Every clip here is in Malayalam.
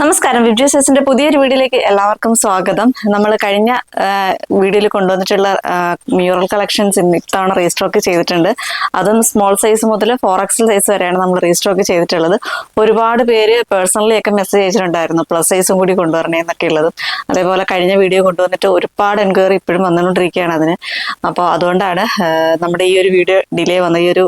നമസ്കാരം. വിബ്ജിയോസിന്റെ പുതിയൊരു വീഡിയോയിലേക്ക് എല്ലാവർക്കും സ്വാഗതം. നമ്മൾ കഴിഞ്ഞ വീഡിയോയിൽ കൊണ്ടുവന്നിട്ടുള്ള മ്യൂറൽ കളക്ഷൻസ് ഇത്തവണ റീസ്റ്റോക്ക് ചെയ്തിട്ടുണ്ട്. അതും സ്മോൾ സൈസ് മുതൽ 4XL സൈസ് വരെയാണ് നമ്മൾ റീസ്റ്റോക്ക് ചെയ്തിട്ടുള്ളത്. ഒരുപാട് പേര് പേഴ്സണലി ഒക്കെ മെസ്സേജ് അയച്ചിട്ടുണ്ടായിരുന്നു പ്ലസ് സൈസും കൂടി കൊണ്ടുവരണേ എന്നൊക്കെ ഉള്ളതും. അതേപോലെ കഴിഞ്ഞ വീഡിയോ കൊണ്ടുവന്നിട്ട് ഒരുപാട് എൻക്വയറി ഇപ്പോഴും വന്നുകൊണ്ടിരിക്കുകയാണ് അതിന്. അപ്പോൾ അതുകൊണ്ടാണ് നമ്മുടെ ഈ ഒരു വീഡിയോ ഡിലേ വന്നത്. ഈ ഒരു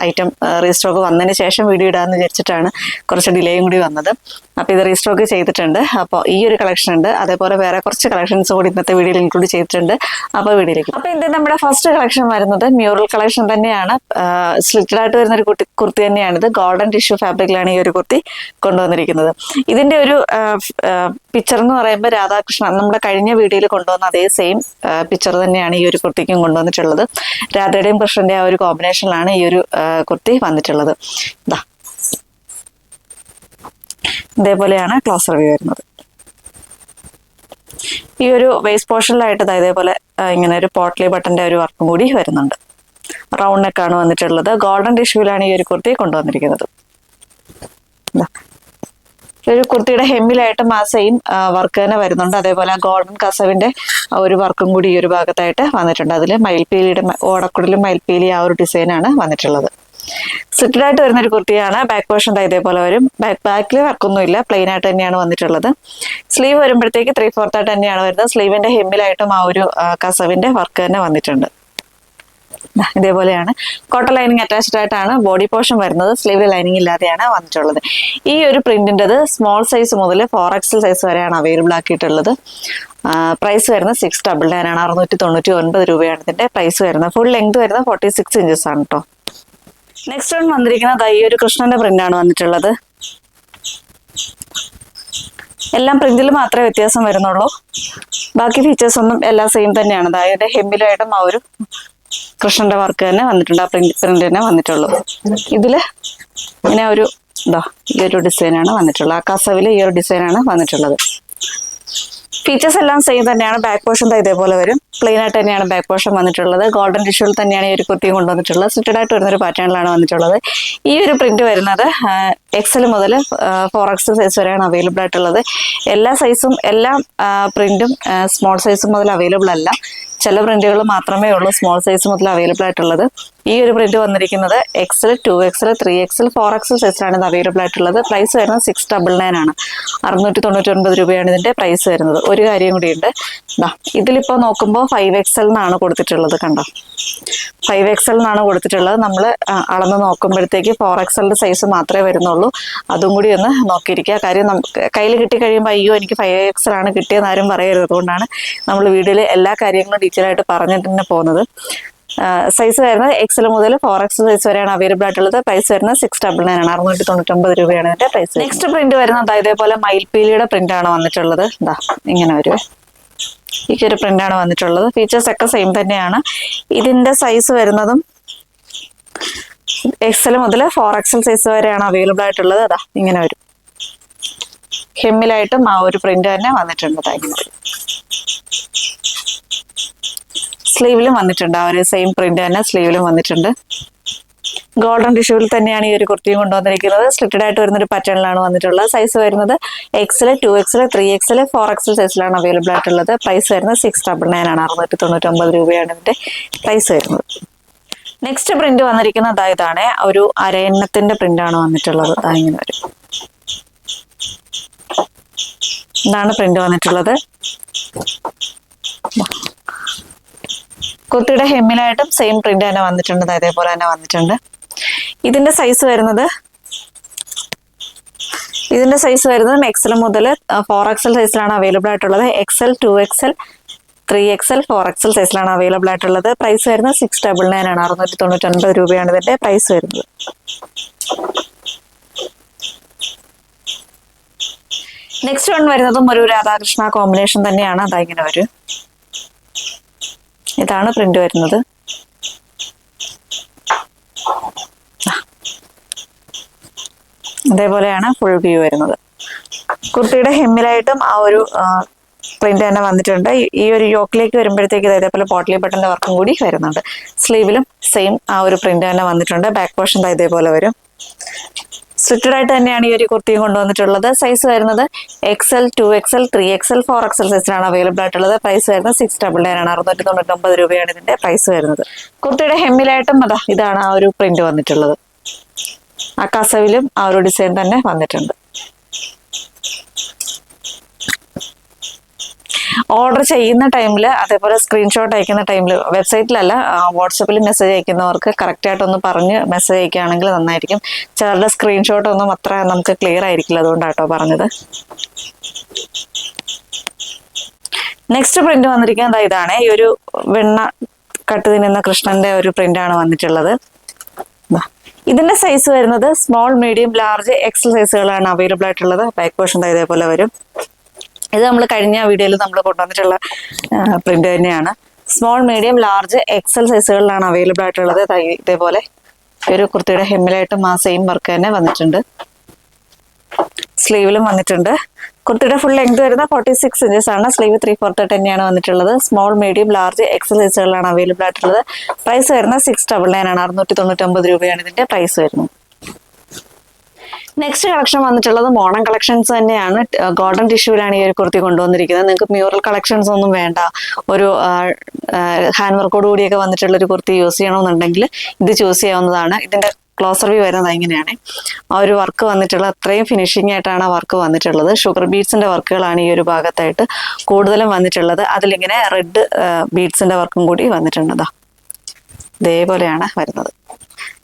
ഐറ്റം റീസ്റ്റോക്ക് വന്നതിന് ശേഷം വീഡിയോ ഇടാമെന്ന് വിചാരിച്ചിട്ടാണ് കുറച്ച് ഡിലേയും കൂടി വന്നത്. അപ്പോൾ ഇത് റീസ്റ്റോക്ക് ചെയ്തിട്ടുണ്ട്. അപ്പോൾ ഈ ഒരു കളക്ഷൻ ഉണ്ട്, അതേപോലെ വേറെ കുറച്ച് കളക്ഷൻസ് കൂടി ഇന്നത്തെ വീഡിയോയിൽ ഇൻക്ലൂഡ് ചെയ്തിട്ടുണ്ട്. അപ്പോൾ വീഡിയോയിലേക്ക്. അപ്പോൾ ഇത് നമ്മുടെ ഫസ്റ്റ് കളക്ഷൻ വരുന്നത് മ്യൂറൽ കളക്ഷൻ തന്നെയാണ്. സ്ലിറ്റഡ് ആയിട്ട് വരുന്ന ഒരു കുർത്തി തന്നെയാണിത്. ഗോൾഡൻ ടിഷ്യൂ ഫാബ്രിക്കിലാണ് ഈ ഒരു കുർത്തി കൊണ്ടുവന്നിരിക്കുന്നത്. ഇതിന്റെ ഒരു പിക്ചർ എന്ന് പറയുമ്പോൾ രാധാകൃഷ്ണൻ നമ്മുടെ കഴിഞ്ഞ വീഡിയോയിൽ കൊണ്ടുവന്ന അതേ സെയിം പിക്ചർ തന്നെയാണ് ഈ ഒരു കുർത്തിക്കും കൊണ്ടുവന്നിട്ടുള്ളത്. രാധയുടെയും കൃഷ്ണന്റെ ആ ഒരു കോമ്പിനേഷനിലാണ് ഈ ഒരു കുർത്തി വന്നിട്ടുള്ളത്. ഇതാ ഇതേപോലെയാണ് ക്ലോസർ വ്യൂ വരുന്നത്. ഈ ഒരു വേസ്റ്റ് പോർഷനിലായിട്ട് ഇതേപോലെ ഇങ്ങനെ ഒരു പോട്ട്ലി ബട്ടന്റെ ഒരു വർക്കും കൂടി വരുന്നുണ്ട്. റൗണ്ട് നെക്കാണ് വന്നിട്ടുള്ളത്. ഗോൾഡൻ ടിഷ്യൂലാണ് ഈ ഒരു കുർത്തി കൊണ്ടുവന്നിരിക്കുന്നത്. ഒരു കുർത്തിയുടെ ഹെമ്മിലായിട്ടും ആ സെയിം വർക്ക് തന്നെ വരുന്നുണ്ട്. അതേപോലെ ഗോൾഡൻ കസവിന്റെ ഒരു വർക്കും കൂടി ഈ ഒരു ഭാഗത്തായിട്ട് വന്നിട്ടുണ്ട്. അതിൽ മയിൽപീലിയുടെ ഓടക്കുടലും മയിൽപീലി ആ ഒരു ഡിസൈനാണ് വന്നിട്ടുള്ളത്. സ്ലിറ്റഡ് ആയിട്ട് വരുന്ന ഒരു കുർത്തിയാണ്. ബാക്ക് പോർഷൻ ഇതേപോലെ വരും. ബാക്കിൽ വർക്കൊന്നുമില്ല, പ്ലെയിൻ ആയിട്ട് തന്നെയാണ് വന്നിട്ടുള്ളത്. സ്ലീവ് വരുമ്പോഴത്തേക്ക് 3/4 ആയിട്ട് തന്നെയാണ് വരുന്നത്. സ്ലീവിന്റെ ഹെമ്മിലായിട്ടും ആ ഒരു കസവിന്റെ വർക്ക് തന്നെ വന്നിട്ടുണ്ട്. ഇതേപോലെയാണ്. കോട്ടൺ ലൈനിങ് അറ്റാച്ച്ഡ് ആയിട്ടാണ് ബോഡി പോർഷൻ വരുന്നത്. സ്ലീവ് ലൈനിങ് ഇല്ലാതെയാണ് വന്നിട്ടുള്ളത്. ഈ ഒരു പ്രിന്റിൻ്റെത് സ്മോൾ സൈസ് മുതൽ 4XL സൈസ് വരെയാണ് അവൈലബിൾ ആക്കിയിട്ടുള്ളത്. പ്രൈസ് വരുന്നത് 699 ആണ്. 699 രൂപയാണ് ഇതിന്റെ പ്രൈസ് വരുന്നത്. ഫുൾ ലെങ്ത് വരുന്നത് 46 ഇഞ്ചസ് ആണ് കേട്ടോ. നെക്സ്റ്റ് വൺ വന്നിരിക്കുന്നത് ഈ ഒരു കൃഷ്ണന്റെ പ്രിന്റ് ആണ് വന്നിട്ടുള്ളത്. എല്ലാം പ്രിന്റിൽ മാത്രമേ വ്യത്യാസം വരുന്നുള്ളൂ. ബാക്കി ഫീച്ചേഴ്സ് ഒന്നും എല്ലാം സെയിം തന്നെയാണ്. അതായത് ഹെമ്മിലായിട്ടും ആ ഒരു കൃഷ്ണന്റെ വർക്ക് തന്നെ വന്നിട്ടുണ്ട്. ആ പ്രിന്റ് തന്നെ വന്നിട്ടുള്ളൂ. ഇതില് ഇങ്ങനെ ഒരു ഈ ഒരു ഡിസൈനാണ് വന്നിട്ടുള്ളത്. ആ കസവില് ഈ ഒരു ഡിസൈനാണ് വന്നിട്ടുള്ളത്. ഫീച്ചേഴ്സ് എല്ലാം സെയിം തന്നെയാണ്. ബാക്ക് പോർഷൻ ഇതേപോലെ വരും. പ്ലെയിൻ ആയിട്ട് തന്നെയാണ് ബാക്ക് പോർഷൻ വന്നിട്ടുള്ളത്. ഗോൾഡൻ ടിഷ്യൂൽ തന്നെയാണ് ഈ ഒരു കുർത്തിയും കൊണ്ടുവന്നിട്ടുള്ളത്. സ്ലിറ്റഡ് ആയിട്ട് വരുന്ന ഒരു പാറ്റേണിലാണ് വന്നിട്ടുള്ളത്. ഈ ഒരു പ്രിന്റ് വരുന്നത് XL മുതൽ 4XL സൈസ് വരെയാണ് അവൈലബിൾ ആയിട്ടുള്ളത്. എല്ലാ സൈസും എല്ലാ പ്രിന്റും സ്മോൾ സൈസ് മുതൽ അവൈലബിൾ അല്ല. ചില പ്രിന്റുകൾ മാത്രമേ ഉള്ളൂ സ്മോൾ സൈസ് മുതൽ അവൈലബിൾ ആയിട്ടുള്ളത്. ഈ ഒരു പ്രിന്റ് വന്നിരിക്കുന്നത് XL, 2XL, 3XL, 4XL സൈസിലാണ് ഇത് അവൈലബിൾ ആയിട്ടുള്ളത്. പ്രൈസ് വരുന്നത് 699 ആണ്. 699 രൂപയാണ് ഇതിന്റെ പ്രൈസ് വരുന്നത്. ഒരു കാര്യം കൂടിയുണ്ട്, ഇതിലിപ്പോ നോക്കുമ്പോൾ 5XL എന്നാണ് കൊടുത്തിട്ടുള്ളത്. കണ്ടോ, 5XL എന്നാണ് കൊടുത്തിട്ടുള്ളത്. നമ്മൾ അളന്ന് നോക്കുമ്പോഴത്തേക്ക് 4XL സൈസ് മാത്രമേ വരുന്നുള്ളൂ. അതും കൂടി ഒന്ന് നോക്കിയിരിക്കുക. കാര്യം നമുക്ക് കയ്യിൽ കിട്ടി കഴിയുമ്പോൾ അയ്യോ എനിക്ക് 5XL ആണ് കിട്ടിയെന്ന് ആരും പറയരുത്. അതുകൊണ്ടാണ് നമ്മൾ വീഡിയോയിൽ എല്ലാ കാര്യങ്ങളും ഡീറ്റെയിൽ ആയിട്ട് പറഞ്ഞിട്ട് തന്നെ പോകുന്നത്. സൈസ് വരുന്നത് XL മുതൽ 4XL സൈസ് വരെയാണ് അവൈലബിൾ ആയിട്ടുള്ളത്. പ്രൈസ് വരുന്നത് 699 ആണ്. 699 രൂപയാണ് ഇതിന്റെ പ്രൈസ്. നെക്സ്റ്റ് പ്രിന്റ് വരുന്നത് ഇതേപോലെ മയിൽപീലിയുടെ പ്രിന്റ് ആണ് വന്നിട്ടുള്ളത്. ഇങ്ങനെ ഒരു ഈ ഒരു പ്രിന്റ് ആണ് വന്നിട്ടുള്ളത്. ഫീച്ചേഴ്സ് ഒക്കെ സെയിം തന്നെയാണ്. ഇതിന്റെ സൈസ് വരുന്നതും XL മുതൽ 4XL സൈസ് വരെയാണ് അവൈലബിൾ ആയിട്ടുള്ളത്. ഇങ്ങനെ ഒരു ഹെമ്മിലായിട്ടും ആ ഒരു പ്രിന്റ് തന്നെ വന്നിട്ടുണ്ട്. സ്ലീവിലും വന്നിട്ടുണ്ട്. ആ ഒരു സെയിം പ്രിന്റ് തന്നെ സ്ലീവിലും വന്നിട്ടുണ്ട്. ഗോൾഡൻ ടിഷ്യൂവിൽ തന്നെയാണ് ഈ ഒരു കുർത്തിയും കൊണ്ടുവന്നിരിക്കുന്നത്. സ്ലിറ്റഡ് ആയിട്ട് വരുന്നൊരു പാറ്റേണിലാണ് വന്നിട്ടുള്ളത്. സൈസ് വരുന്നത് XL, 2XL, 3XL, 4XL സൈസിലാണ് അവൈലബിൾ ആയിട്ടുള്ളത്. പ്രൈസ് വരുന്നത് 699 ആണ്. 699 രൂപയാണ് ഇതിന്റെ പ്രൈസ് വരുന്നത്. നെക്സ്റ്റ് പ്രിന്റ് വന്നിരിക്കുന്നത് ഇതാണ്. ഒരു അരയന്നത്തിന്റെ പ്രിന്റ് ആണ് വന്നിട്ടുള്ളത്. ഇങ്ങനെ വരും. ഇതാണ് പ്രിന്റ് വന്നിട്ടുള്ളത്. കുർത്തിയുടെ ഹെമ്മിലായിട്ടും സെയിം പ്രിന്റ് തന്നെ വന്നിട്ടുണ്ട്. അതേപോലെ തന്നെ വന്നിട്ടുണ്ട്. ഇതിന്റെ സൈസ് വരുന്നത് XL മുതൽ 4XL സൈസിലാണ് അവൈലബിൾ ആയിട്ടുള്ളത്. XL, 2XL, 3XL, 4XL സൈസിലാണ് അവൈലബിൾ ആയിട്ടുള്ളത്. പ്രൈസ് വരുന്നത് 699 ആണ്. 699 രൂപയാണ് ഇതിന്റെ പ്രൈസ് വരുന്നത്. നെക്സ്റ്റ് വൺ വരുന്നതും ഒരു രാധാകൃഷ്ണ കോമ്പിനേഷൻ തന്നെയാണ്. ഇങ്ങനെ വരും. ഇതാണ് പ്രിന്റ് വരുന്നത്. അതേപോലെയാണ് ഫുൾ വ്യൂ വരുന്നത്. കുർത്തിയുടെ ഹെമ്മിലായിട്ടും ആ ഒരു പ്രിന്റ് തന്നെ വന്നിട്ടുണ്ട്. ഈ ഒരു യോക്കിലേക്ക് വരുമ്പോഴത്തേക്ക് ഇതേപോലെ പോട്ട്ലി ബട്ടന്റെ വർക്കും കൂടി വരുന്നുണ്ട്. സ്ലീവിലും സെയിം ആ ഒരു പ്രിന്റ് തന്നെ വന്നിട്ടുണ്ട്. ബാക്ക് പോർഷൻ ഇതേപോലെ വരും. സ്ട്രിക്റ്റഡ് ആയിട്ട് തന്നെയാണ് ഈ ഒരു കുർത്തിയും കൊണ്ടുവന്നിട്ടുള്ളത്. സൈസ് വരുന്നത് XL, 2XL, 3XL, 4XL സൈസിലാണ് അവൈലബിൾ ആയിട്ടുള്ളത്. പ്രൈസ് വരുന്നത് 699 ആണ്. 699 രൂപയാണ് ഇതിന്റെ പ്രൈസ് വരുന്നത്. കുർത്തിയുടെ ഹെമ്മിലായിട്ടും അതാ ഇതാണ് ആ ഒരു പ്രിന്റ് വന്നിട്ടുള്ളത്. ആ കസവിലും ആ ഒരു ഡിസൈൻ തന്നെ വന്നിട്ടുണ്ട്. ഓർഡർ ചെയ്യുന്ന ടൈമിൽ അതേപോലെ സ്ക്രീൻഷോട്ട് അയക്കുന്ന ടൈമിൽ വെബ്സൈറ്റിലല്ല വാട്സപ്പിൽ മെസ്സേജ് അയക്കുന്നവർക്ക് കറക്റ്റായിട്ടൊന്ന് പറഞ്ഞ് മെസ്സേജ് അയക്കുകയാണെങ്കിൽ നന്നായിരിക്കും. ചിലരുടെ സ്ക്രീൻഷോട്ട് ഒന്നും അത്ര നമുക്ക് ക്ലിയർ ആയിരിക്കില്ല, അതുകൊണ്ടാട്ടോ പറഞ്ഞത്. നെക്സ്റ്റ് പ്രിന്റ് വന്നിരിക്കുന്നത് ഇതാണ്. ഈ ഒരു വെണ്ണ കട്ട് തിന്നുന്ന കൃഷ്ണന്റെ ഒരു പ്രിന്റാണ് വന്നിട്ടുള്ളത്. ഇതിന്റെ സൈസ് വരുന്നത് സ്മോൾ, മീഡിയം, ലാർജ്, XL സൈസുകളാണ് അവൈലബിൾ ആയിട്ടുള്ളത്. ബാക്ക് പോർഷൻ ഇതേപോലെ വരും. ഇത് നമ്മൾ കഴിഞ്ഞ വീഡിയോയിൽ നമ്മൾ കൊണ്ടുവന്നിട്ടുള്ള പ്രിന്റ് തന്നെയാണ്. സ്മോൾ, മീഡിയം, ലാർജ്, XL സൈസുകളിലാണ് അവൈലബിൾ ആയിട്ടുള്ളത്. ഇതേപോലെ ഒരു കുർത്തിയുടെ ഹെമ്മിലായിട്ടും ആ സെയിം വർക്ക് തന്നെ വന്നിട്ടുണ്ട്. സ്ലീവിലും വന്നിട്ടുണ്ട്. കുർത്തിയുടെ ഫുൾ ലെങ്ത് വരുന്ന 46 ഇഞ്ചസ് ആണ്. സ്ലീവ് 3/4 തന്നെയാണ് വന്നിട്ടുള്ളത്. സ്മോൾ, മീഡിയം, ലാർജ്, XL സൈസുകളിലാണ് അവൈലബിൾ ആയിട്ടുള്ളത്. പ്രൈസ് വരുന്നത് 699 ആണ്. 699 രൂപയാണ് ഇതിന്റെ പ്രൈസ് വരുന്നത്. നെക്സ്റ്റ് കളക്ഷൻ വന്നിട്ടുള്ളത് മോഡേൺ കളക്ഷൻസ് തന്നെയാണ്. ഗോൾഡൻ ടിഷ്യൂലാണ് ഈ ഒരു കുർത്തി കൊണ്ടുവന്നിരിക്കുന്നത്. നിങ്ങൾക്ക് മ്യൂറൽ കളക്ഷൻസ് ഒന്നും വേണ്ട, ഒരു ഹാൻഡ് വർക്കോട് കൂടിയൊക്കെ വന്നിട്ടുള്ള ഒരു കുർത്തി യൂസ് ചെയ്യണമെന്നുണ്ടെങ്കിൽ ഇത് ചൂസ് ചെയ്യാവുന്നതാണ്. ഇതിന്റെ ക്ലോസർ വ്യൂ വരുന്നത് ഇങ്ങനെയാണ്. ആ ഒരു വർക്ക് വന്നിട്ടുള്ള അത്രയും ഫിനിഷിംഗ് ആയിട്ടാണ് ആ വർക്ക് വന്നിട്ടുള്ളത്. ഷുഗർ ബീഡ്സിന്റെ വർക്കുകളാണ് ഈ ഒരു ഭാഗത്തായിട്ട് കൂടുതലും വന്നിട്ടുള്ളത്. അതിലിങ്ങനെ റെഡ് ബീഡ്സിന്റെ വർക്കും കൂടി വന്നിട്ടുണ്ട്. ഇതേപോലെയാണ് വരുന്നത്.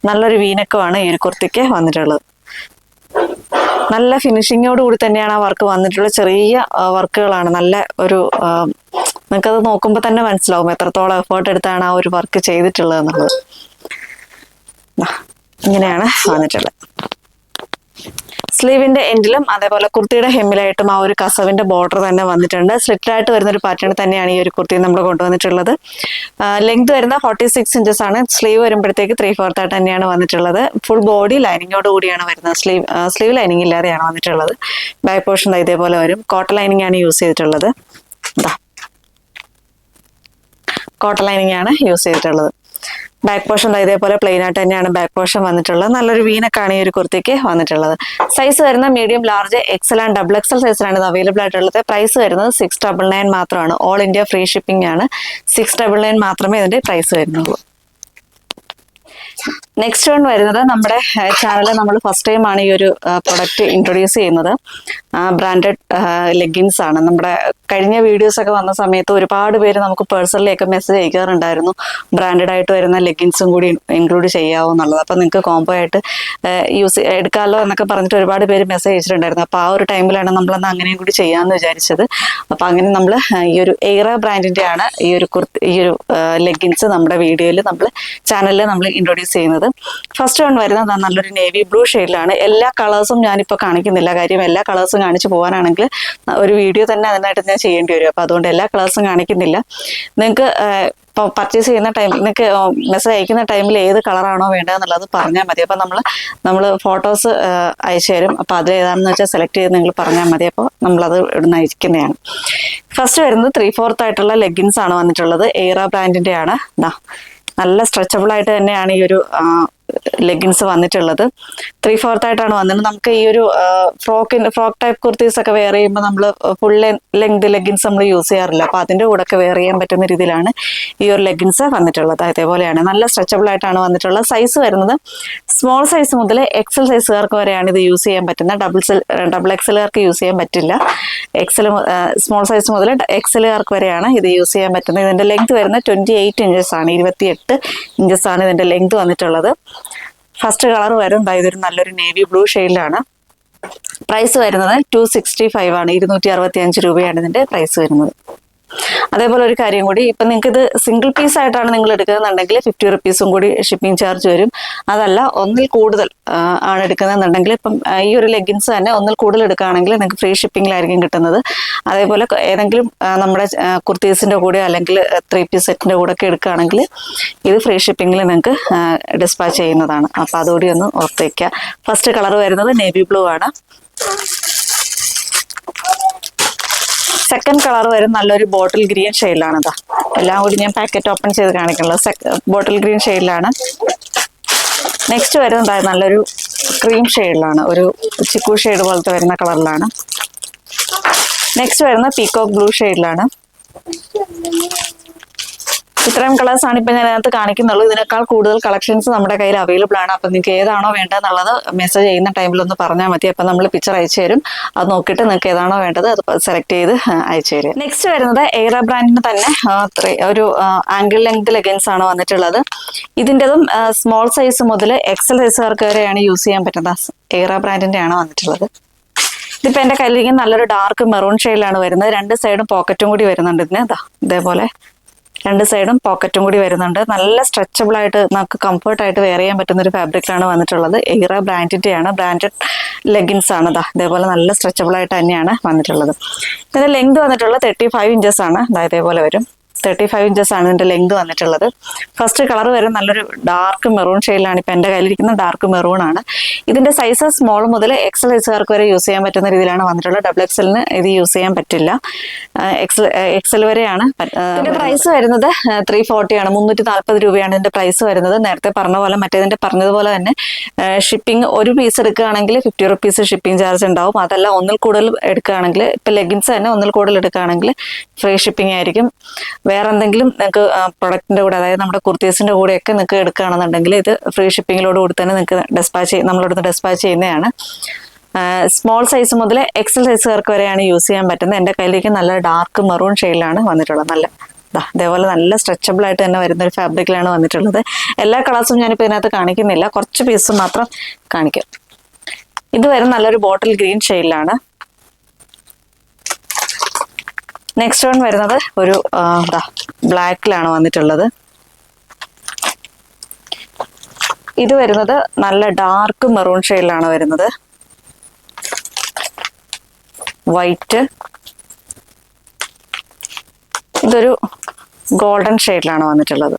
നല്ലൊരു വീനക്കമാണ് ഈ ഒരു കുർത്തിക്ക് വന്നിട്ടുള്ളത്. നല്ല ഫിനിഷിങ്ങോട് കൂടി തന്നെയാണ് ആ വർക്ക് വന്നിട്ടുള്ളത്. ചെറിയ വർക്കുകളാണ്. നല്ല ഒരു നിങ്ങൾക്കത് നോക്കുമ്പോൾ തന്നെ മനസ്സിലാവും എത്രത്തോളം എഫേർട്ട് എടുത്താണ് ആ ഒരു വർക്ക് ചെയ്തിട്ടുള്ളത് എന്നുള്ളത്. ഇങ്ങനെയാണ് വന്നിട്ടുള്ളത്. സ്ലീവിന്റെ എൻഡിലും അതേപോലെ കുർത്തിയുടെ ഹെമ്മിലായിട്ടും ആ ഒരു കസവിന്റെ ബോർഡർ തന്നെ വന്നിട്ടുണ്ട്. സ്ലിറ്റഡ് ആയിട്ട് വരുന്ന ഒരു പാറ്റേൺ തന്നെയാണ് ഈ ഒരു കുർത്തി നമ്മൾ കൊണ്ടുവന്നിട്ടുള്ളത്. ലെങ്ത് വരുന്ന 46 ഇഞ്ചസ് ആണ്. സ്ലീവ് വരുമ്പോഴത്തേക്ക് 3/4 ആയിട്ട് തന്നെയാണ് വന്നിട്ടുള്ളത്. ഫുൾ ബോഡി ലൈനിങ്ങോട് കൂടിയാണ് വരുന്നത്. സ്ലീവ് ലൈനിങ് ഇല്ലാതെയാണ് വന്നിട്ടുള്ളത്. ബാക്ക് പോർഷൻ ഇതേപോലെ വരും. കോട്ടൺ ലൈനിങ് ആണ് യൂസ് ചെയ്തിട്ടുള്ളത്. കോട്ടൺ ലൈനിങ് ആണ് യൂസ് ചെയ്തിട്ടുള്ളത്. ബാക്ക് പോർഷൻ ഇതേപോലെ പ്ലെയിൻ ആയിട്ട് തന്നെയാണ് ബാക്ക് പോർഷൻ വന്നിട്ടുള്ളത്. നല്ലൊരു വീനക്കാണ് ഈ ഒരു കുർത്തിക്ക് വന്നിട്ടുള്ളത്. സൈസ് വരുന്ന medium, large, XL and XXL സൈസിലാണ് ഇത് അവൈലബിൾ ആയിട്ടുള്ളത്. പ്രൈസ് വരുന്നത് 699 മാത്രമാണ്. ഓൾ ഇന്ത്യ ഫ്രീ ഷിപ്പിംഗ് ആണ്. 699 മാത്രമേ ഇതിന്റെ പ്രൈസ് വരുന്നുള്ളൂ. നെക്സ്റ്റ് വൺ വരുന്നത് നമ്മുടെ ചാനലിൽ നമ്മൾ ഫസ്റ്റ് ടൈം ആണ് ഈ ഒരു പ്രൊഡക്റ്റ് ഇൻട്രൊഡ്യൂസ് ചെയ്യുന്നത്. ബ്രാൻഡഡ് ലെഗിൻസ് ആണ്. നമ്മുടെ കഴിഞ്ഞ വീഡിയോസ് ഒക്കെ വന്ന സമയത്ത് ഒരുപാട് പേര് നമുക്ക് പേഴ്സണലിയൊക്കെ മെസ്സേജ് അയക്കാറുണ്ടായിരുന്നു, ബ്രാൻഡഡ് ആയിട്ട് വരുന്ന ലെഗിൻസും കൂടി ഇൻക്ലൂഡ് ചെയ്യാവോ എന്നുള്ളത്. അപ്പം നിങ്ങൾക്ക് കോംബോ ആയിട്ട് എടുക്കാമല്ലോ എന്നൊക്കെ പറഞ്ഞിട്ട് ഒരുപാട് പേര് മെസ്സേജ് അയച്ചിട്ടുണ്ടായിരുന്നു. അപ്പോൾ ആ ഒരു ടൈമിലാണ് നമ്മളന്ന് അങ്ങനെയും കൂടി ചെയ്യാമെന്ന് വിചാരിച്ചത്. അപ്പം അങ്ങനെ നമ്മൾ ഈ ഒരു എയ്റ ബ്രാൻഡിന്റെ ആണ് ഈ ഒരു ലെഗിൻസ് നമ്മുടെ വീഡിയോയിൽ നമ്മൾ ചാനലിൽ നമ്മൾ ഇൻട്രൊഡ്യൂസ് ചെയ്യുന്നത്. ഫസ്റ്റ് വൺ വരുന്നത് നല്ലൊരു നേവി ബ്ലൂ ഷെയ്ഡിലാണ്. എല്ലാ കളേഴ്സും ഞാനിപ്പോൾ കാണിക്കുന്നില്ല, കാര്യം എല്ലാ കളേഴ്സും കാണിച്ചു പോകാനാണെങ്കിൽ ഒരു വീഡിയോ തന്നെ അതിനായിട്ട് ഞാൻ ചെയ്യേണ്ടി വരും. അപ്പോൾ അതുകൊണ്ട് എല്ലാ കളേഴ്സും കാണിക്കുന്നില്ല. നിങ്ങൾക്ക് ഇപ്പോൾ പർച്ചേസ് ചെയ്യുന്ന ടൈമിൽ നിങ്ങൾക്ക് മെസ്സേജ് അയക്കുന്ന ടൈമിൽ ഏത് കളറാണോ വേണ്ടതെന്നുള്ളത് പറഞ്ഞാൽ മതി. അപ്പോൾ നമ്മൾ ഫോട്ടോസ് അയച്ചു തരും. അപ്പോൾ അതിൽ ഏതാണെന്ന് വെച്ചാൽ സെലക്ട് ചെയ്ത് നിങ്ങൾ പറഞ്ഞാൽ മതി. അപ്പോൾ നമ്മളത് ഇവിടുന്ന് അയക്കുന്നതാണ്. ഫസ്റ്റ് വരുന്നത് 3/4 ആയിട്ടുള്ള ലെഗിൻസ് ആണ് വന്നിട്ടുള്ളത്. എയ്റ ബ്രാൻഡിന്റെ ആണ്. നല്ല സ്ട്രെച്ചബിൾ ആയിട്ട് തന്നെയാണ് ഈ ഒരു ലെഗിൻസ് വന്നിട്ടുള്ളത്. 3/4 ആയിട്ടാണ് വന്നത്. നമുക്ക് ഈ ഒരു ഫ്രോക്ക് ടൈപ്പ് കുർത്തീസ് ഒക്കെ വെയർ ചെയ്യുമ്പോൾ നമ്മൾ ഫുൾ ലെങ്ത് ലെഗിൻസ് നമ്മൾ യൂസ് ചെയ്യാറില്ല. അപ്പോൾ അതിൻ്റെ കൂടെ ഒക്കെ വെയർ ചെയ്യാൻ പറ്റുന്ന രീതിയിലാണ് ഈ ഒരു ലെഗിൻസ് വന്നിട്ടുള്ളത്. അതേപോലെയാണ് നല്ല സ്ട്രെച്ചബിൾ ആയിട്ടാണ് വന്നിട്ടുള്ളത്. സൈസ് വരുന്നത് സ്മോൾ സൈസ് മുതൽ XL സൈസുകാർക്ക് വരെയാണ് ഇത് യൂസ് ചെയ്യാൻ പറ്റുന്നത്. ഡബിൾ XLകാർക്ക് യൂസ് ചെയ്യാൻ പറ്റില്ല. സ്മോൾ സൈസ് മുതൽ XLകാർക്ക് വരെയാണ് ഇത് യൂസ് ചെയ്യാൻ പറ്റുന്നത്. ഇതിന്റെ ലെങ്ത് വരുന്നത് 28 ഇഞ്ചസ് ആണ്. 28 ഇഞ്ചസ് ആണ് ഇതിന്റെ ലെങ്ത് വന്നിട്ടുള്ളത്. ഫസ്റ്റ് കളർ വരും ഇതൊരു നല്ലൊരു നേവി ബ്ലൂ ഷെയ്ഡിലാണ്. പ്രൈസ് വരുന്നത് 265 ആണ്. 265 രൂപയാണ് ഇതിന്റെ പ്രൈസ് വരുന്നത്. അതേപോലെ ഒരു കാര്യം കൂടി, ഇപ്പം നിങ്ങൾക്ക് ഇത് സിംഗിൾ പീസ് ആയിട്ടാണ് നിങ്ങൾ എടുക്കുന്നുണ്ടെങ്കിൽ 50 റുപ്പീസും കൂടി ഷിപ്പിംഗ് ചാർജ് വരും. അതല്ല ഒന്നിൽ കൂടുതൽ ആണ് എടുക്കുന്നതെന്നുണ്ടെങ്കിൽ ഇപ്പം ഈ ഒരു ലെഗിൻസ് തന്നെ ഒന്നിൽ കൂടുതൽ എടുക്കുകയാണെങ്കിൽ നിങ്ങൾക്ക് ഫ്രീ ഷിപ്പിങ്ങിലായിരിക്കും കിട്ടുന്നത്. അതേപോലെ ഏതെങ്കിലും നമ്മുടെ കുർത്തീസിൻ്റെ കൂടെ അല്ലെങ്കിൽ 3 പീസ് സെറ്റിൻ്റെ കൂടെ ഒക്കെ എടുക്കുകയാണെങ്കിൽ ഇത് ഫ്രീ ഷിപ്പിങ്ങിൽ നിങ്ങൾക്ക് ഡിസ്പാച്ച് ചെയ്യുന്നതാണ്. അപ്പോൾ അതുകൂടി ഒന്ന് ഓർത്ത് വയ്ക്കുക. ഫസ്റ്റ് കളർ വരുന്നത് നേവി ബ്ലൂ ആണ്. സെക്കൻഡ് കളർ വരും നല്ലൊരു ബോട്ടിൽ ഗ്രീൻ ഷെയ്ഡിലാണ്. എല്ലാം കൂടി ഞാൻ പാക്കറ്റ് ഓപ്പൺ ചെയ്ത് കാണിക്കുള്ളത്. ബോട്ടിൽ ഗ്രീൻ ഷെയ്ഡിലാണ്. നെക്സ്റ്റ് വരുന്നത് നല്ലൊരു ക്രീം ഷെയ്ഡിലാണ്, ഒരു ചിക്കു ഷെയ്ഡ് പോലത്തെ വരുന്ന കളറിലാണ്. നെക്സ്റ്റ് വരുന്ന പീകോക്ക് ബ്ലൂ ഷെയ്ഡിലാണ്. ഇത്രയും കളേഴ്സ് ആണ് ഇപ്പൊ ഞാൻ അതിനകത്ത് കാണിക്കുന്നുള്ളൂ. ഇതിനേക്കാൾ കൂടുതൽ കളക്ഷൻസ് നമ്മുടെ കയ്യിൽ അവൈലബിൾ ആണ്. അപ്പൊ നിങ്ങൾക്ക് ഏതാണോ വേണ്ടതെന്നുള്ളത് മെസ്സേജ് ചെയ്യുന്ന ടൈമിൽ ഒന്ന് പറഞ്ഞാൽ മതി. അപ്പൊ നമ്മൾ പിക്ചർ അയച്ചു തരും. അത് നോക്കിയിട്ട് നിങ്ങൾക്ക് ഏതാണോ വേണ്ടത് അത് സെലക്ട് ചെയ്ത് അയച്ചു തരും. നെക്സ്റ്റ് വരുന്നത് എയറ ബ്രാൻഡിന് തന്നെ ഒരു ആംഗിൾ ലെങ്ത് ലെഗിൻസ് ആണ് വന്നിട്ടുള്ളത്. ഇതിൻ്റെതും സ്മോൾ സൈസ് മുതൽ എക്സൽ സൈസുകാർക്ക് വരെയാണ് യൂസ് ചെയ്യാൻ പറ്റുന്നത്. എയറ ബ്രാൻഡിന്റെ ആണ് വന്നിട്ടുള്ളത്. ഇതിപ്പോ എന്റെ കയ്യിലിരിക്കുന്ന നല്ലൊരു ഡാർക്ക് മെറൂൺ ഷെയ്ഡിലാണ് വരുന്നത്. രണ്ട് സൈഡും പോക്കറ്റും കൂടി വരുന്നുണ്ട് ഇതിന്. ഇതേപോലെ രണ്ട് സൈഡും പോക്കറ്റും കൂടി വരുന്നുണ്ട്. നല്ല സ്ട്രെച്ചബിൾ ആയിട്ട് നമുക്ക് കംഫർട്ടായിട്ട് വെയർ ചെയ്യാൻ പറ്റുന്ന ഒരു ഫാബ്രിക്കിലാണ് വന്നിട്ടുള്ളത്. എയ്റ ബ്രാൻഡിന്റെയാണ്, ബ്രാൻഡഡ് ലെഗിൻസ് ആണ്. ഇതേപോലെ നല്ല സ്ട്രെച്ചബിൾ ആയിട്ട് തന്നെയാണ് വന്നിട്ടുള്ളത്. ഇതിന്റെ ലെങ്ത് വന്നിട്ടുള്ളത് 35 ഇഞ്ചസ് ആണ്. ഇതേപോലെ വരും. 35 ഇഞ്ചസ് ആണ് ഇതിന്റെ ലെങ്ത് വന്നിട്ടുള്ളത്. ഫസ്റ്റ് കളർ വരും നല്ലൊരു ഡാർക്ക് മെറൂൺ ഷെയ്ഡിലാണ്. ഇപ്പൊ എന്റെ കയ്യിലിരിക്കുന്ന ഡാർക്ക് മെറൂൺ ആണ്. ഇതിന്റെ സൈസ് സ്മോൾ മുതൽ എക്സൽ സൈസുകാർക്ക് വരെ യൂസ് ചെയ്യാൻ പറ്റുന്ന രീതിയിലാണ് വന്നിട്ടുള്ളത്. ഡബിൾ എക്സലിന് ഇത് യൂസ് ചെയ്യാൻ പറ്റില്ല. എക്സൽ വരെയാണ്. ഇതിന്റെ പ്രൈസ് വരുന്നത് 340 ആണ്. 340 രൂപയാണ് ഇതിന്റെ പ്രൈസ് വരുന്നത്. നേരത്തെ പറഞ്ഞ പോലെ മറ്റേതിന്റെ പറഞ്ഞതുപോലെ തന്നെ ഷിപ്പിംഗ് ഒരു പീസ് എടുക്കുകയാണെങ്കിൽ 50 റുപ്പീസ് ഷിപ്പിംഗ് ചാർജ് ഉണ്ടാവും. അതല്ല ഒന്നിൽ കൂടുതൽ എടുക്കുകയാണെങ്കിൽ, ഇപ്പൊ ലെഗിൻസ് തന്നെ ഒന്നിൽ കൂടുതൽ എടുക്കുകയാണെങ്കിൽ ഫ്രീ ഷിപ്പിംഗ് ആയിരിക്കും. വേറെ എന്തെങ്കിലും നിങ്ങൾക്ക് പ്രൊഡക്റ്റിന്റെ കൂടെ, അതായത് നമ്മുടെ കുർത്തീസിന്റെ കൂടെയൊക്കെ നിങ്ങൾക്ക് എടുക്കുകയാണെന്നുണ്ടെങ്കിൽ ഇത് ഫ്രീ ഷിപ്പിങ്ങിലോട് കൂടി തന്നെ നിങ്ങൾക്ക് നമ്മളിവിടുന്ന് ഡെസ്പാച്ച് ചെയ്യുന്നതാണ്. സ്മോൾ സൈസ് മുതൽ എക്സൽ സൈസുകാർക്ക് വരെയാണ് യൂസ് ചെയ്യാൻ പറ്റുന്നത്. എൻ്റെ കയ്യിലേക്ക് നല്ല ഡാർക്ക് മെറൂൺ ഷെയ്ഡിലാണ് വന്നിട്ടുള്ളത്. നല്ല അതേപോലെ നല്ല സ്ട്രെച്ചബിൾ ആയിട്ട് തന്നെ വരുന്ന ഒരു ഫാബ്രിക്കിലാണ് വന്നിട്ടുള്ളത്. എല്ലാ കളേഴ്സും ഞാനിപ്പോൾ ഇതിനകത്ത് കാണിക്കുന്നില്ല, കുറച്ച് പീസ് മാത്രം കാണിക്കാം. ഇത് വരും നല്ലൊരു ബോട്ടിൽ ഗ്രീൻ ഷെയ്ഡിലാണ്. നെക്സ്റ്റ് വൺ വരുന്നത് ഒരു ബ്ലാക്കിലാണ് വന്നിട്ടുള്ളത്. ഇത് വരുന്നത് നല്ല ഡാർക്ക് മെറൂൺ ഷെയ്ഡിലാണ് വരുന്നത്. വൈറ്റ്, ഇതൊരു ഗോൾഡൻ ഷെയ്ഡിലാണ് വന്നിട്ടുള്ളത്.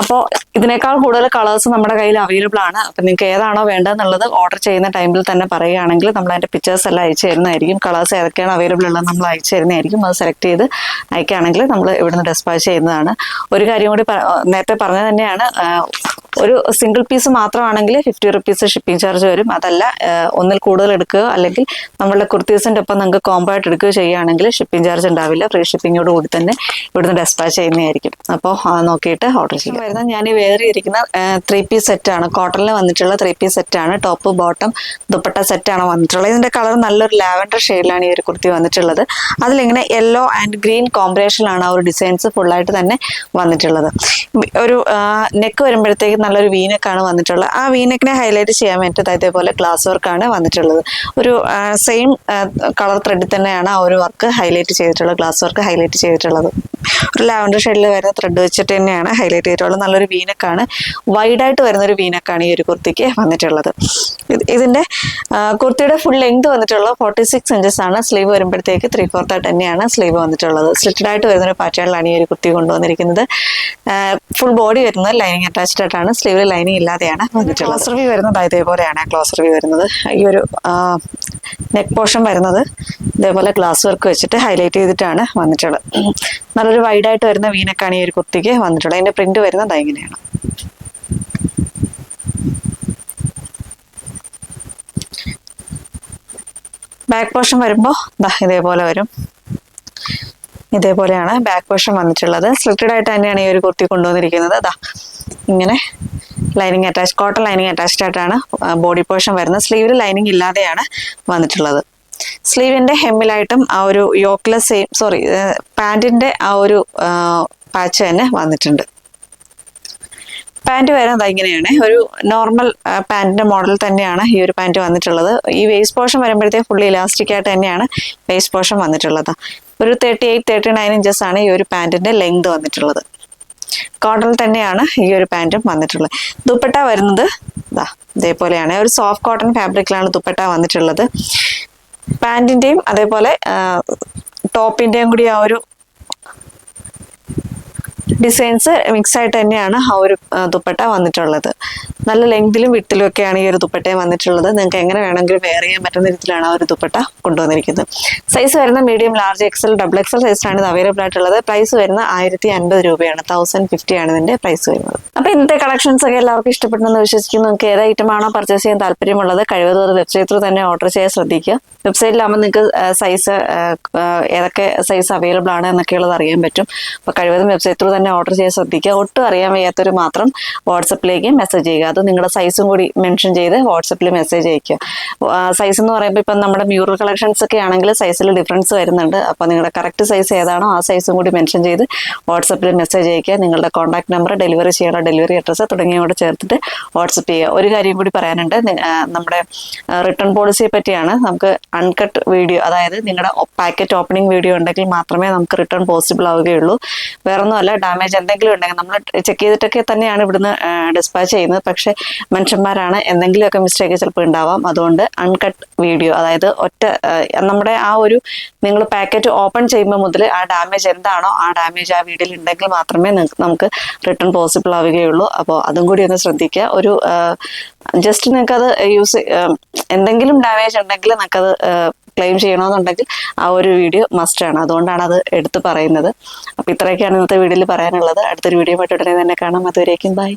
അപ്പോൾ ഇതിനേക്കാൾ കൂടുതൽ കളേഴ്സ് നമ്മുടെ കയ്യിൽ അവൈലബിൾ ആണ്. അപ്പം നിങ്ങൾക്ക് ഏതാണോ വേണ്ടതെന്നുള്ളത് ഓർഡർ ചെയ്യുന്ന ടൈമിൽ തന്നെ പറയുകയാണെങ്കിൽ നമ്മൾ അതിൻ്റെ പിക്ചേഴ്സ് എല്ലാം അയച്ചു തരുന്നതായിരിക്കും. കളേഴ്സ് ഏതൊക്കെയാണ് അവൈലബിൾ ഉള്ളത് നമ്മൾ അയച്ചു തരുന്നതായിരിക്കും. അത് സെലക്ട് ചെയ്ത് അയക്കുകയാണെങ്കിൽ നമ്മൾ ഇവിടുന്ന് ഡെസ്പാച്ച് ചെയ്യുന്നതാണ്. ഒരു കാര്യം കൂടി നേരത്തെ പറഞ്ഞത് തന്നെയാണ്, ഒരു സിംഗിൾ പീസ് മാത്രമാണെങ്കിൽ 50 റുപ്പീസ് ഷിപ്പിംഗ് ചാർജ് വരും. അതല്ല ഒന്നിൽ കൂടുതൽ എടുക്കുക അല്ലെങ്കിൽ നമ്മളുടെ കുർത്തീസിൻ്റെ ഒപ്പം നിങ്ങൾക്ക് കോംബോ ആയിട്ട് എടുക്കുകയോ ചെയ്യുകയാണെങ്കിൽ ഷിപ്പിംഗ് ചാർജ് ഉണ്ടാവില്ല. ഫ്രീ ഷിപ്പിങ്ങോട് കൂടി തന്നെ ഇവിടുന്ന് ഡെസ്പാച്ച് ചെയ്യുന്നതായിരിക്കും. അപ്പോൾ നോക്കിയിട്ട് ഓർഡർ ചെയ്യുക. വരുന്നത് ഞാൻ ഈ വേറെ ഇരിക്കുന്ന 3 പീസ് സെറ്റാണ്. കോട്ടണിൽ വന്നിട്ടുള്ള 3 പീസ് സെറ്റാണ്. ടോപ്പ് ബോട്ടം ദുപ്പട്ട സെറ്റാണ് വന്നിട്ടുള്ളത്. ഇതിൻ്റെ കളർ നല്ലൊരു ലാവൻഡർ ഷെയ്ഡിലാണ് ഈ ഒരു കുർത്തി വന്നിട്ടുള്ളത്. അതിലിങ്ങനെ യെല്ലോ ആൻഡ് ഗ്രീൻ കോമ്പിനേഷനിലാണ് ആ ഒരു ഡിസൈൻസ് ഫുള്ളായിട്ട് തന്നെ വന്നിട്ടുള്ളത്. ഒരു നെക്ക് വരുമ്പോഴത്തേക്ക് നല്ലൊരു വീനെക്കാണ് വന്നിട്ടുള്ളത്. ആ വീനെക്കിനെ ഹൈലൈറ്റ് ചെയ്യാൻ വേണ്ടിയിട്ട് ഇതേപോലെ ഗ്ലാസ് വർക്കാണ് വന്നിട്ടുള്ളത്. ഒരു സെയിം കളർ ത്രെഡിൽ തന്നെയാണ് ആ ഒരു വർക്ക് ഹൈലൈറ്റ് ചെയ്തിട്ടുള്ളത്, ഗ്ലാസ് വർക്ക് ഹൈലൈറ്റ് ചെയ്തിട്ടുള്ളത്. ഒരു ലാവൻഡർ ഷെയ്ഡിൽ വരുന്ന ത്രെഡ് വെച്ചിട്ട് തന്നെയാണ് ഹൈലൈറ്റ് ചെയ്തിട്ടുള്ളത്. നല്ലൊരു വീനെക്കാണ്, വൈഡായിട്ട് വരുന്നൊരു വീനെക്കാണ് ഈ ഒരു കുർത്തിക്ക് വന്നിട്ടുള്ളത്. ഇതിന്റെ കുർത്തിയുടെ ഫുൾ ലെങ്ത് വന്നിട്ടുള്ളത് 46 ഇഞ്ചസ് ആണ്. സ്ലീവ് വരുമ്പോഴത്തേക്ക് 3/4 ആയിട്ട് തന്നെയാണ് സ്ലീവ് വന്നിട്ടുള്ളത്. സ്ലിറ്റഡ് ആയിട്ട് വരുന്നൊരു പാറ്റേണിലാണ് ഈ ഒരു കുർത്തി കൊണ്ടുവന്നിരിക്കുന്നത്. ഫുൾ ബോഡി വരുന്നത് ലൈനിങ് അറ്റാച്ച്ഡ് ആയിട്ടാണ്, സ്ലീവിൽ ലൈനിങ് ഇല്ലാതെയാണ് വന്നിട്ടുള്ളത്. ക്ലോസർ വ്യൂ വരുന്നത് ഇതേപോലെയാണ് ക്ലോസർ വ്യൂ വരുന്നത്. ഈ ഒരു നെക്ക് പോർഷൻ വരുന്നത് ഇതേപോലെ ഗ്ലാസ് വർക്ക് വെച്ചിട്ട് ഹൈലൈറ്റ് ചെയ്തിട്ടാണ് വന്നിട്ടുള്ളത്. നല്ലൊരു വൈഡായിട്ട് വരുന്ന വീനക്കാണ് ഈ ഒരു കുർത്തിക്ക് വന്നിട്ടുള്ളത്. അതിന്റെ പ്രിന്റ് വരുന്നത് ഇങ്ങനെയാണ്. ബാക്ക് പോർഷൻ വരുമ്പോൾ ഇതേപോലെ വരും. ഇതേപോലെയാണ് ബാക്ക് പോർഷൻ വന്നിട്ടുള്ളത്. സ്ലിറ്റഡ് ആയിട്ട് തന്നെയാണ് ഈ ഒരു കുർത്തി കൊണ്ടുവന്നിരിക്കുന്നത്. ഇങ്ങനെ lining attach, cotton lining attached ആയിട്ടാണ് ബോഡി പോർഷൻ വരുന്നത്. സ്ലീവിൽ ലൈനിങ് ഇല്ലാതെയാണ് വന്നിട്ടുള്ളത്. സ്ലീവിന്റെ ഹെമ്മിലായിട്ടും ആ ഒരു യോക്ക്ലെസ് പാൻറ്റിന്റെ ആ ഒരു പാച്ച് തന്നെ വന്നിട്ടുണ്ട്. പാൻറ് വരുന്നത് ഇങ്ങനെയാണ്. ഒരു നോർമൽ പാൻറ്റിന്റെ മോഡൽ തന്നെയാണ് ഈ ഒരു പാൻറ് വന്നിട്ടുള്ളത്. ഈ വേസ്റ്റ് പോർഷൻ വരുമ്പോഴത്തേക്ക് ഫുള്ളി ഇലാസ്റ്റിക് ആയിട്ട് തന്നെയാണ് വേസ്റ്റ് പോർഷൻ വന്നിട്ടുള്ളത്. ഒരു 38-39 ഇഞ്ചസ് ആണ് ഈ ഒരു പാൻറ്റിന്റെ ലെങ്ത് വന്നിട്ടുള്ളത്. കോട്ടണിൽ തന്നെയാണ് ഈ ഒരു പാൻറ്റും വന്നിട്ടുള്ളത്. ദുപ്പട്ട വരുന്നത് ഇതേപോലെയാണ്. ഒരു സോഫ്റ്റ് കോട്ടൺ ഫാബ്രിക്കിലാണ് ദുപ്പട്ട വന്നിട്ടുള്ളത്. പാൻറ്റിന്റെയും അതേപോലെ ടോപ്പിന്റെയും കൂടി ആ ഒരു ഡിസൈൻസ് മിക്സ് ആയിട്ട് തന്നെയാണ് ആ ഒരു ദുപ്പട്ട വന്നിട്ടുള്ളത്. നല്ല ലെങ്തിലും വിട്ടിലും ഒക്കെയാണ് ഈ ഒരു ദുപ്പട്ടയും വന്നിട്ടുള്ളത്. നിങ്ങൾക്ക് എങ്ങനെ വേണമെങ്കിലും വെയർ ചെയ്യാൻ പറ്റുന്ന രീതിയിലാണ് ആ ഒരു ദുപ്പട്ട കൊണ്ടുവന്നിരിക്കുന്നത്. സൈസ് വരുന്ന medium, large, XL, double XL സൈസിലാണ് ഇത് അവൈലബിൾ ആയിട്ടുള്ളത്. പ്രൈസ് വരുന്നത് 1050 രൂപയാണ്. 1050 ആണ് ഇതിന്റെ പ്രൈസ് വരുന്നത്. അപ്പൊ ഇന്നത്തെ കളക്ഷൻസ് ഒക്കെ എല്ലാവർക്കും ഇഷ്ടപ്പെട്ടെന്ന് വിശ്വസിക്കുന്നു. നിങ്ങൾക്ക് ഏത് ഐറ്റം ആണോ പർച്ചേസ് ചെയ്യാൻ താല്പര്യമുള്ളത് കഴിവതും അത് വെബ്സൈറ്റ് ത്രൂ തന്നെ ഓർഡർ ചെയ്യാൻ ശ്രദ്ധിക്കുക. വെബ്സൈറ്റിലാകുമ്പോൾ നിങ്ങൾക്ക് സൈസ് ഏതൊക്കെ സൈസ് അവൈലബിൾ ആണ് എന്നൊക്കെയുള്ളത് അറിയാൻ പറ്റും. അപ്പോൾ കഴിവതും വെബ്സൈറ്റ് ത്രൂ തന്നെ ഓർഡർ ചെയ്യാൻ ശ്രദ്ധിക്കുക. ഒട്ടും അറിയാൻ വയ്യാത്തൊരു മാത്രം വാട്സപ്പിലേക്ക് മെസ്സേജ് ചെയ്യുക. അത് നിങ്ങളുടെ സൈസും കൂടി മെൻഷൻ ചെയ്ത് വാട്സപ്പിൽ മെസ്സേജ് അയക്കുക. സൈസ് എന്ന് പറയുമ്പോൾ ഇപ്പം നമ്മുടെ മ്യൂറൽ കളക്ഷൻസ് ഒക്കെ ആണെങ്കിൽ സൈസിൽ ഡിഫറൻസ് വരുന്നുണ്ട്. അപ്പോൾ നിങ്ങളുടെ കറക്റ്റ് സൈസ് ഏതാണോ ആ സൈസും കൂടി മെൻഷൻ ചെയ്ത് വാട്സപ്പിൽ മെസ്സേജ് അയക്കുക. നിങ്ങളുടെ കോൺടാക്ട് നമ്പർ, ഡെലിവറി ചെയ്യണം, ഡെലിവറി അഡ്രസ്സ് തുടങ്ങിയവയോട് ചേർത്തിട്ട് വാട്സപ്പ് ചെയ്യുക. ഒരു കാര്യം കൂടി പറയാനുണ്ട്, നമ്മുടെ റിട്ടേൺ പോളിസിയെ പറ്റിയാണ്. നമുക്ക് അൺകട്ട് വീഡിയോ, അതായത് നിങ്ങളുടെ പാക്കറ്റ് ഓപ്പണിംഗ് വീഡിയോ ഉണ്ടെങ്കിൽ മാത്രമേ നമുക്ക് റിട്ടേൺ പോസിബിൾ ആവുകയുള്ളൂ. വേറൊന്നുമല്ല, ഡാമേജ് എന്തെങ്കിലും ഉണ്ടെങ്കിൽ നമ്മൾ ചെക്ക് ചെയ്തിട്ടൊക്കെ തന്നെയാണ് ഇവിടുന്ന് ഡിസ്പാച്ച് ചെയ്യുന്നത്. പക്ഷേ മനുഷ്യന്മാരാണ്, എന്തെങ്കിലുമൊക്കെ മിസ്റ്റേക്ക് ചിലപ്പോൾ ഉണ്ടാവാം. അതുകൊണ്ട് അൺകട്ട് വീഡിയോ, അതായത് നമ്മുടെ ആ ഒരു നിങ്ങൾ പാക്കറ്റ് ഓപ്പൺ ചെയ്യുമ്പോൾ മുതൽ ആ ഡാമേജ് എന്താണോ ആ ഡാമേജ് ആ വീഡിയോയിൽ ഉണ്ടെങ്കിൽ മാത്രമേ നമുക്ക് റിട്ടേൺ പോസിബിൾ ആവുകയുള്ളൂ. അപ്പോൾ അതും കൂടി ഒന്ന് ശ്രദ്ധിക്കുക. ഒരു ജസ്റ്റ് നിങ്ങൾക്കത് എന്തെങ്കിലും ഡാമേജ് ഉണ്ടെങ്കിൽ നിങ്ങൾക്കത് ക്ലെയിം ചെയ്യണമെന്നുണ്ടെങ്കിൽ ആ ഒരു വീഡിയോ മസ്റ്റാണ്. അതുകൊണ്ടാണ് അത് എടുത്ത് പറയുന്നത്. അപ്പോൾ ഇത്രയൊക്കെയാണ് ഇന്നത്തെ വീഡിയോയിൽ പറയാനുള്ളത്. അടുത്തൊരു വീഡിയോ ആയിട്ട് ഉടനെ തന്നെ കാണാം. അതുവരേക്കും ബൈ.